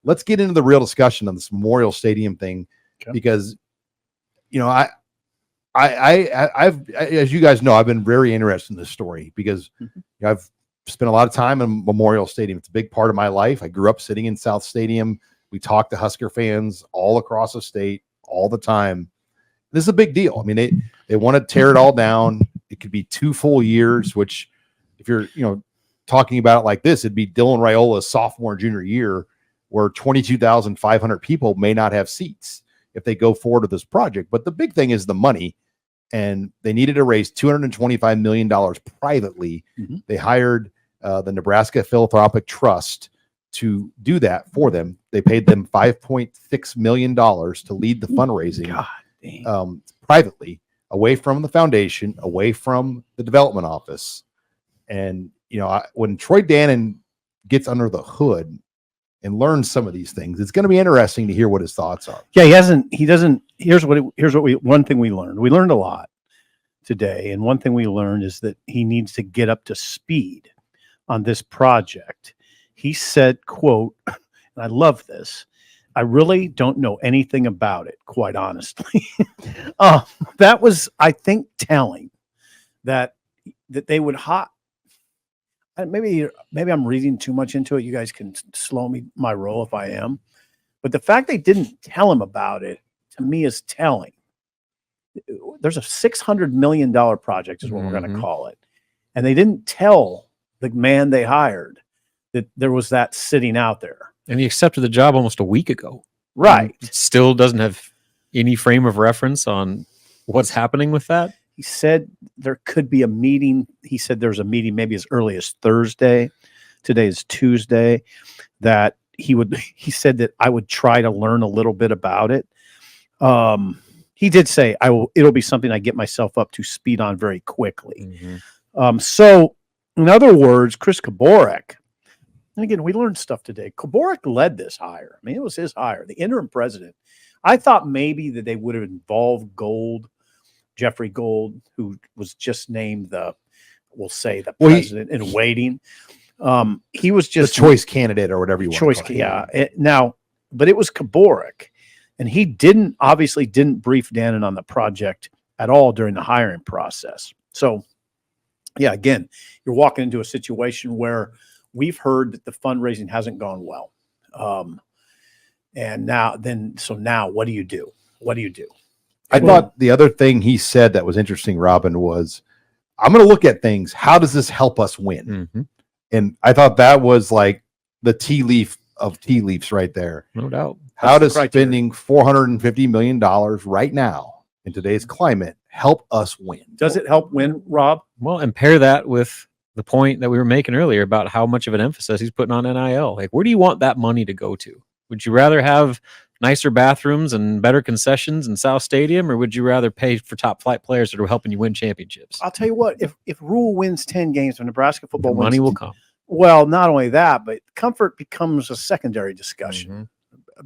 let's get into the real discussion on this Memorial Stadium thing, because, you know, I've, as you guys know, I've been very interested in this story because you know, I've spent a lot of time in Memorial Stadium. It's a big part of my life. I grew up sitting in South Stadium. We talk to Husker fans all across the state all the time. This is a big deal. I mean, they want to tear it all down. It could be 2 full years, which if you're, you know, talking about it like this, it'd be Dylan Raiola's sophomore and junior year, where 22,500 people may not have seats if they go forward with this project. But the big thing is the money, and they needed to raise $225 million privately. They hired the Nebraska Philanthropic Trust to do that for them. They paid them $5.6 million to lead the fundraising privately, away from the foundation, away from the development office. And, you know, when Troy Dannon gets under the hood and learns some of these things, it's going to be interesting to hear what his thoughts are. Yeah, he doesn't. One thing we learned. We learned a lot today. And one thing we learned is that he needs to get up to speed on this project. He said, quote, and I love this, "I really don't know anything about it, quite honestly." That was, I think, telling that they would maybe I'm reading too much into it. You guys can slow my roll if I am. But the fact they didn't tell him about it, to me, is telling. There's a $600 million project is what we're going to call it. And they didn't tell the man they hired that there was that sitting out there. And he accepted the job almost a week ago. Right. It still doesn't have any frame of reference on what's happening with that. He said there could be a meeting. He said there's a meeting maybe as early as Thursday. Today is Tuesday. That he said that I would try to learn a little bit about it. He did say it'll be something I get myself up to speed on very quickly. So in other words, Chris Koborek, and again, we learned stuff today. Koborek led this hire. I mean, it was his hire, the interim president. I thought maybe that they would have involved Jeffrey Gold, who was just named the president in waiting. He was just the choice candidate or whatever you want to call it. Yeah. But it was Koborek, and he obviously didn't brief Dannon on the project at all during the hiring process. So, yeah, again, you're walking into a situation where we've heard that the fundraising hasn't gone well. And now what do you do? What do you do? I thought the other thing he said that was interesting, Robin, was, I'm going to look at things. How does this help us win? And I thought that was like the tea leaf of tea leaves right there. No doubt. How does spending $450 million right now in today's climate help us win? Does it help win, Rob? Well, and pair that with the point that we were making earlier about how much of an emphasis he's putting on NIL. Like, where do you want that money to go to? Would you rather have nicer bathrooms and better concessions in South Stadium, or would you rather pay for top flight players that are helping you win championships? I'll tell you what, if Rule wins 10 games, when Nebraska football wins, money will come. Well, not only that, but comfort becomes a secondary discussion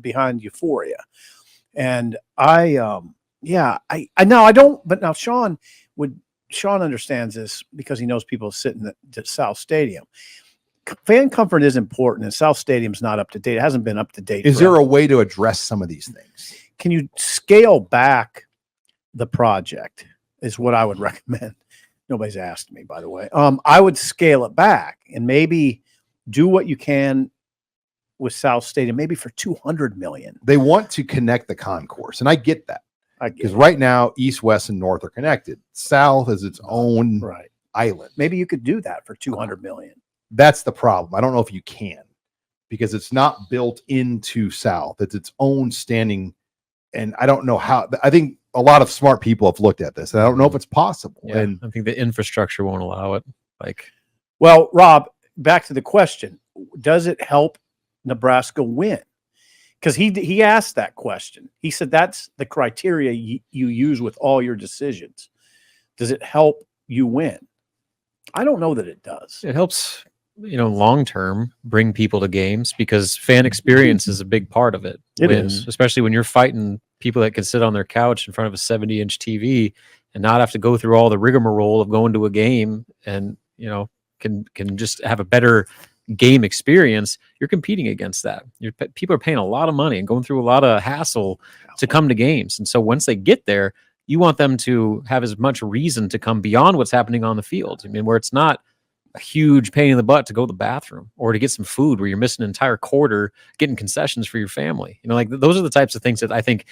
behind euphoria. And now Sean understands this because he knows people sitting at South Stadium. Fan comfort is important, and South Stadium's not up to date. It hasn't been up to date. Is there a way to address some of these things? Can you scale back the project is what I would recommend. Nobody's asked me, by the way. I would scale it back and maybe do what you can with South Stadium, maybe for $200 million. They want to connect the concourse, and I get that. Because right now, East, West, and North are connected. South is its own island. Maybe you could do that for $200 million. That's the problem. I don't know if you can, because it's not built into South. It's its own standing. And I don't know how. I think a lot of smart people have looked at this, and I don't know if it's possible. Yeah, and I think the infrastructure won't allow it. Well, Rob, back to the question. Does it help Nebraska win? Because he asked that question. He said that's the criteria you use with all your decisions. Does it help you win? I don't know that it does. It helps, long term bring people to games, because fan experience is a big part of it. Especially when you're fighting people that can sit on their couch in front of a 70-inch TV and not have to go through all the rigmarole of going to a game, and can just have a better game experience, you're competing against that. People are paying a lot of money and going through a lot of hassle to come to games. And so once they get there, you want them to have as much reason to come beyond what's happening on the field. I mean, where it's not a huge pain in the butt to go to the bathroom or to get some food where you're missing an entire quarter getting concessions for your family. You know, like those are the types of things that I think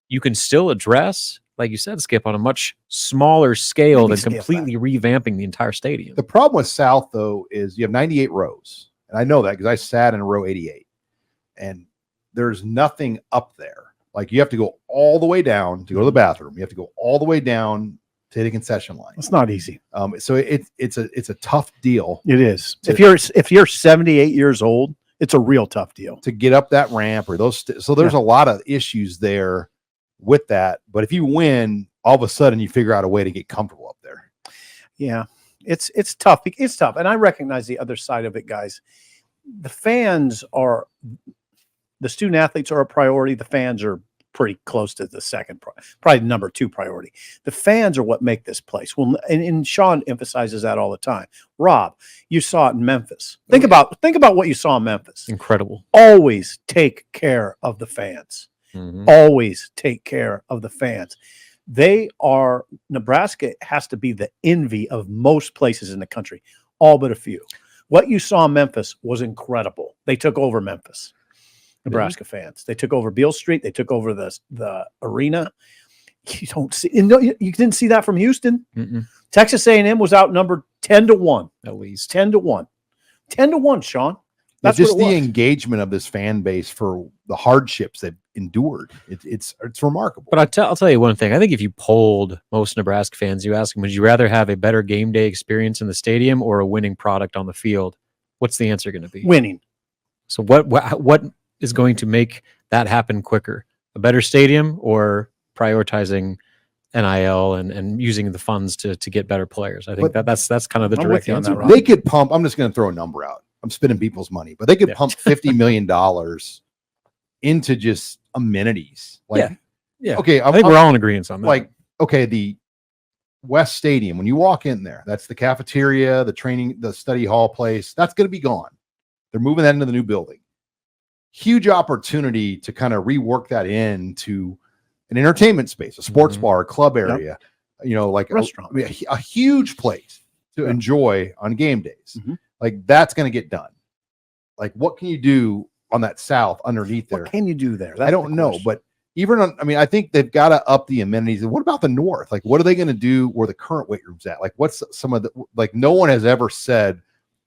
you can still address, like you said, Skip, on a much smaller scale than completely revamping the entire stadium. The problem with South, though, is you have 98 rows. And I know that because I sat in row 88. And there's nothing up there. Like you have to go all the way down to go to the bathroom. You have to go all the way down to the concession line. It's not easy. So it's a tough deal. It is. If you're 78 years old, it's a real tough deal to get up that ramp or those. So there's a lot of issues there with that. But if you win, all of a sudden you figure out a way to get comfortable up there. Yeah, it's tough. It's tough. And I recognize the other side of it, guys. The fans are, the student athletes are a priority. The fans are pretty close to the second, probably number 2 priority. The fans are what make this place. Well, and Sean emphasizes that all the time. Rob, you saw it in Memphis. Think about what you saw in Memphis. Incredible. Always take care of the fans. Mm-hmm. Always take care of the fans. Nebraska has to be the envy of most places in the country, all but a few. What you saw in Memphis was incredible. They took over Memphis. Nebraska fans. They took over Beale Street. They took over the arena. You don't see, you didn't see that from Houston. Mm-mm. Texas A&M was outnumbered 10-1, at least 10-1, 10-1 . Sean, that's just the engagement of this fan base for the hardships they've endured. It's remarkable. But I'll tell you one thing. I think if you polled most Nebraska fans, you ask them, would you rather have a better game day experience in the stadium or a winning product on the field? What's the answer going to be? Winning. So what is going to make that happen quicker? A better stadium or prioritizing NIL and using the funds to get better players? I think that's kind of the direct answer. They could pump, I'm just going to throw a number out. I'm spending people's money, but they could pump $50 million into just amenities. Like, yeah. Okay. I think we're all in agreement on that. Like, okay, the West Stadium, when you walk in there, that's the cafeteria, the study hall place. That's going to be gone. They're moving that into the new building. Huge opportunity to kind of rework that into an entertainment space, a sports bar, a club area, like restaurant, a huge place to enjoy on game days. Like that's going to get done. Like what can you do on that south underneath there? What can you do there? I don't know, but even I think they've got to up the amenities. And what about the north? Like, what are they going to do where the current weight room's at? Like, what's some of no one has ever said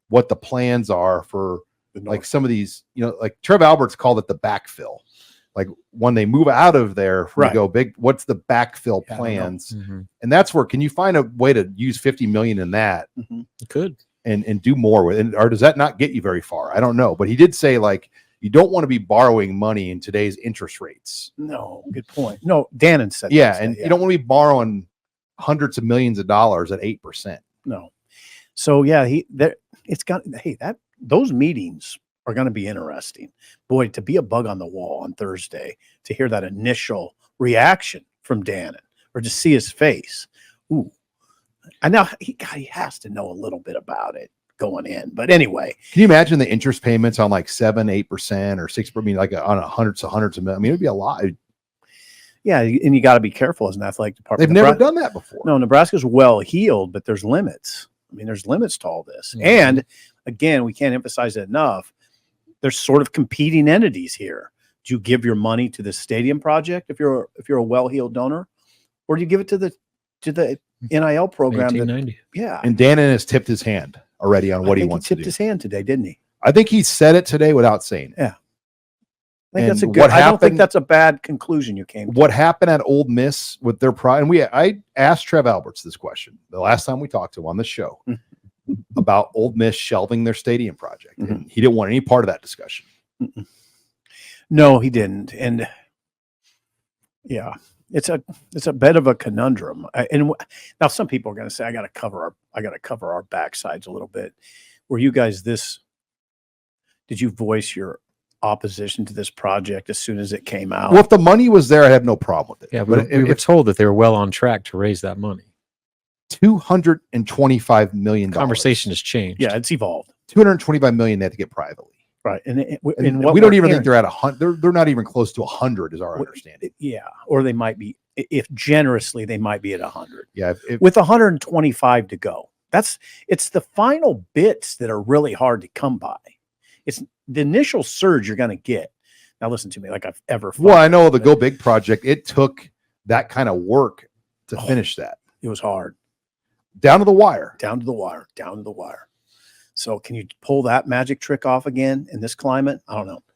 what the plans are for like some of these, like Trev Alberts called it the backfill. Like when they move out of there, we go big. What's the backfill plans? And that's where, can you find a way to use 50 million in that? You could. And do more with it. Or does that not get you very far? I don't know. But he did say like, you don't want to be borrowing money in today's interest rates. No, good point. No, Dannon said you don't want to be borrowing hundreds of millions of dollars at 8%. No. So those meetings are going to be interesting. Boy, to be a bug on the wall on Thursday, to hear that initial reaction from Dannon or to see his face. Ooh. And now he has to know a little bit about it going in. But anyway, can you imagine the interest payments on like 7-8% or 6%? I mean, like on hundreds of millions. I mean, it'd be a lot. Yeah, and you got to be careful as an athletic department. They've never done that before. No, Nebraska's well heeled, but there's limits. I mean, there's limits to all this. And again, we can't emphasize it enough. There's sort of competing entities here. Do you give your money to the stadium project if you're a well-heeled donor, or do you give it to the NIL program? 1890. And Dannon has tipped his hand already on what he wants to do. He tipped his hand today, didn't he? I think he said it today without saying it. Yeah. I don't think that's a bad conclusion you came to. What happened at Ole Miss with their pride, and I asked Trev Alberts this question the last time we talked to him on the show about Ole Miss shelving their stadium project. And he didn't want any part of that discussion. No, he didn't. And yeah, it's a bit of a conundrum. And now some people are going to say, I got to cover our backsides a little bit. Were you guys did you voice your opposition to this project as soon as it came out? Well, if the money was there, I had no problem with it. Yeah, but we were told that they were well on track to raise that money. $225 million. Conversation has changed. Yeah, it's evolved. 225 million they have to get privately. Right. And And what we don't we're even hearing- think they're at 100. They're not even close to 100 is our What- understanding. Yeah. Or they might be, if generously, they might be at 100 Yeah. If, with 125 to go. It's the final bits that are really hard to come by. It's the initial surge you're going to get. Now listen to me, like I've ever. well, I know the fundraised, Go Big project, it took that kind of work to finish that. it was hard. Down to the wire. Down to the wire, down to the wire. So can you pull that magic trick off again in this climate? I don't know.